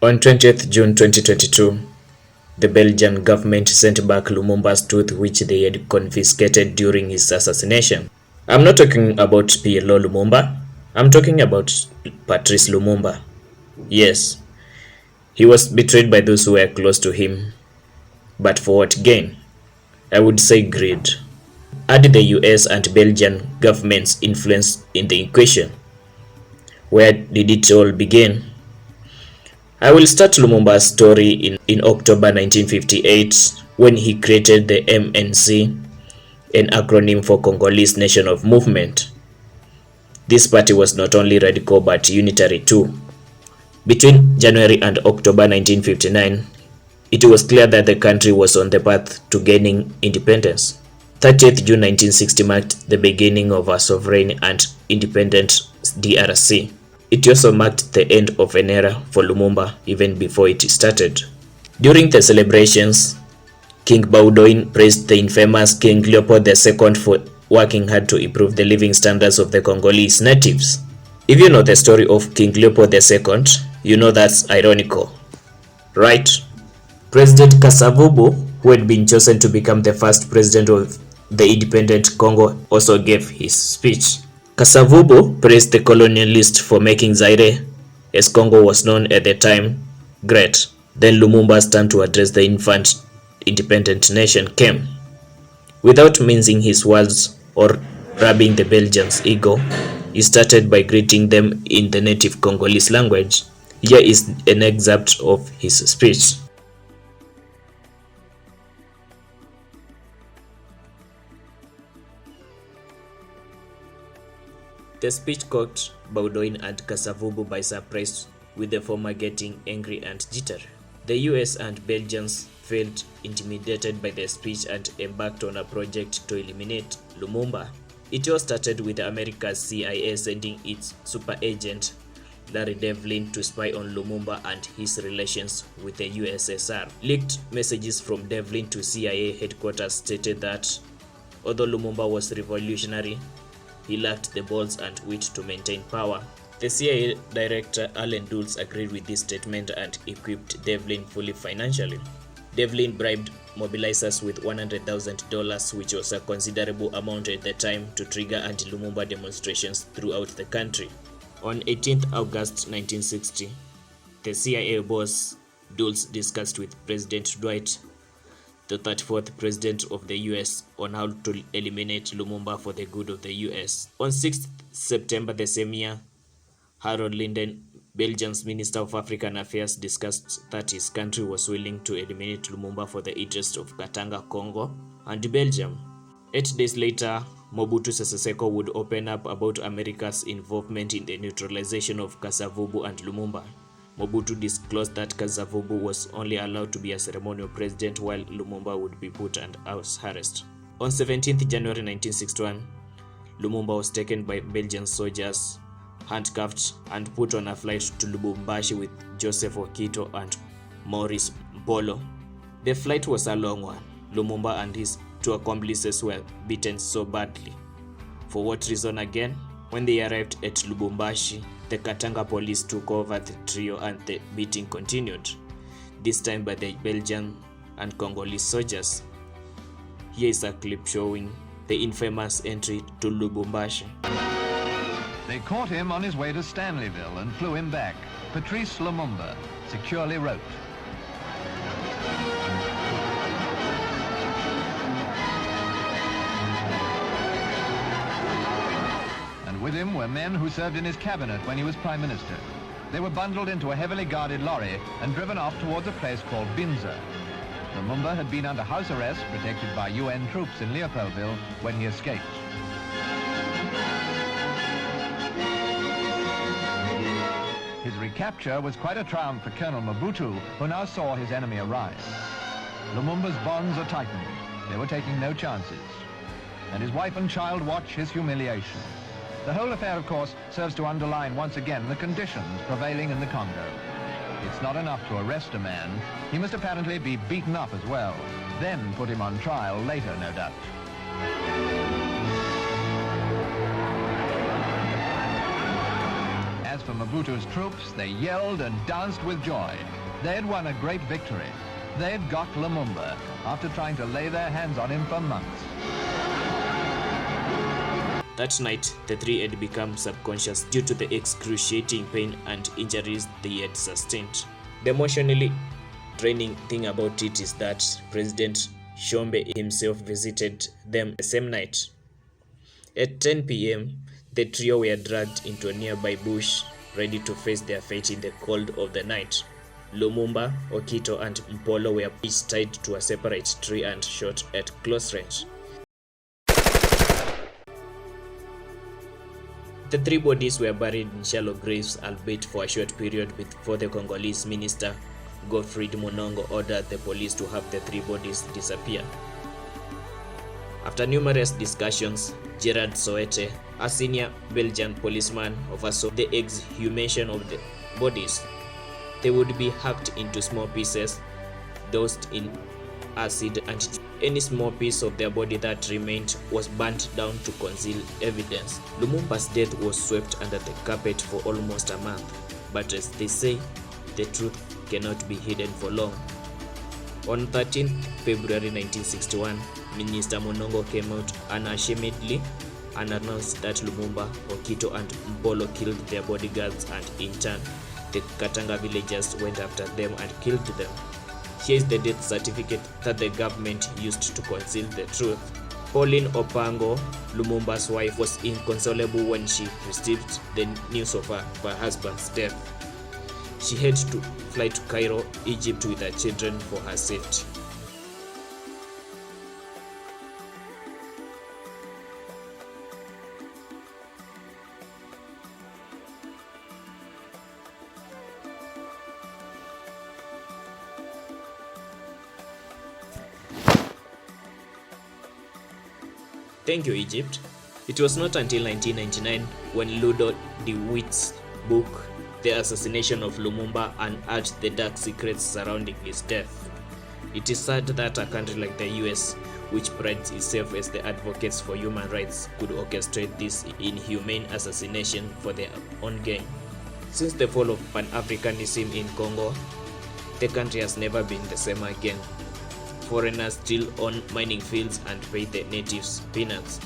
On 20th June 2022, the Belgian government sent back Lumumba's tooth which they had confiscated during his assassination. I'm not talking about PLO Lumumba, I'm talking about Patrice Lumumba. Yes, he was betrayed by those who were close to him, but for what gain? I would say greed. Add the US and Belgian government's influence in the equation. Where did it all begin? I will start Lumumba's story in October 1958 when he created the MNC, an acronym for Congolese Nation of Movement. This party was not only radical but unitary too. Between January and October 1959, it was clear that the country was on the path to gaining independence. 30th June 1960 marked the beginning of a sovereign and independent DRC. It also marked the end of an era for Lumumba even before it started. During the celebrations, King Baudouin praised the infamous King Leopold II for working hard to improve the living standards of the Congolese natives. If you know the story of King Leopold II, you know that's ironical, right? President Kasavubu, who had been chosen to become the first president of the independent Congo, also gave his speech. Kasavubu praised the colonialist for making Zaire, as Congo was known at the time, great. Then Lumumba's turn to address the infant independent nation came. Without mincing his words or rubbing the Belgians' ego, he started by greeting them in the native Congolese language. Here is an excerpt of his speech. The speech caught Baudouin and Kasavubu by surprise, with the former getting angry and jittery. The US and Belgians felt intimidated by the speech and embarked on a project to eliminate Lumumba. It all started with America's CIA sending its super agent Larry Devlin to spy on Lumumba and his relations with the USSR. Leaked messages from Devlin to CIA headquarters stated that although Lumumba was revolutionary, he lacked the balls and wit to maintain power. The CIA director Allen Dulles agreed with this statement and equipped Devlin fully financially. Devlin bribed mobilizers with $100,000, which was a considerable amount at the time, to trigger anti-Lumumba demonstrations throughout the country. On 18th August 1960, the CIA boss Dulles discussed with President Dwight, the 34th President of the US, on how to eliminate Lumumba for the good of the US. On 6th September the same year, Harold Linden, Belgium's Minister of African Affairs, discussed that his country was willing to eliminate Lumumba for the interest of Katanga, Congo, and Belgium. 8 days later, Mobutu Sese Seko would open up about America's involvement in the neutralization of Kasavubu and Lumumba. Mobutu disclosed that Kasavubu was only allowed to be a ceremonial president while Lumumba would be put under house arrest. On 17th January 1961, Lumumba was taken by Belgian soldiers, handcuffed, and put on a flight to Lubumbashi with Joseph Okito and Maurice Mpolo. The flight was a long one. Lumumba and his two accomplices were beaten so badly. For what reason again? When they arrived at Lubumbashi, the Katanga police took over the trio and the beating continued, this time by the Belgian and Congolese soldiers. Here is a clip showing the infamous entry to Lubumbashi. They caught him on his way to Stanleyville and flew him back. Patrice Lumumba securely wrote. And with him were men who served in his cabinet when he was Prime Minister. They were bundled into a heavily guarded lorry and driven off towards a place called Binza. Lumumba had been under house arrest, protected by UN troops in Leopoldville, when he escaped. His recapture was quite a triumph for Colonel Mobutu, who now saw his enemy arise. Lumumba's bonds are tightened. They were taking no chances. And his wife and child watch his humiliation. The whole affair, of course, serves to underline once again the conditions prevailing in the Congo. It's not enough to arrest a man. He must apparently be beaten up as well. Then put him on trial later, no doubt. As for Mobutu's troops, they yelled and danced with joy. They had won a great victory. They'd got Lumumba after trying to lay their hands on him for months. That night, the three had become subconscious due to the excruciating pain and injuries they had sustained. The emotionally draining thing about it is that President Shombe himself visited them the same night. At 10 p.m., the trio were dragged into a nearby bush, ready to face their fate in the cold of the night. Lumumba, Okito, and Mpolo were each tied to a separate tree and shot at close range. The three bodies were buried in shallow graves, albeit for a short period, before the Congolese minister Godfrey Munongo ordered the police to have the three bodies disappear. After numerous discussions, Gerard Soete, a senior Belgian policeman, oversaw the exhumation of the bodies. They would be hacked into small pieces, doused in acid, and any small piece of their body that remained was burnt down to conceal evidence. Lumumba's death was swept under the carpet for almost a month, but as they say, the truth cannot be hidden for long. On 13 February 1961, Minister Munongo came out unashamedly and announced that Lumumba, Okito, and Mpolo killed their bodyguards, and in turn, the Katanga villagers went after them and killed them. Here is the death certificate that the government used to conceal the truth. Pauline Opango, Lumumba's wife, was inconsolable when she received the news of her husband's death. She had to fly to Cairo, Egypt with her children for her safety. Thank you, Egypt. It was not until 1999 when Ludo DeWitt's book, The Assassination of Lumumba, unearthed the dark secrets surrounding his death. It is sad that a country like the US, which prides itself as the advocates for human rights, could orchestrate this inhumane assassination for their own gain. Since the fall of Pan-Africanism in Congo, the country has never been the same again. Foreigners still own mining fields and pay the natives peanuts.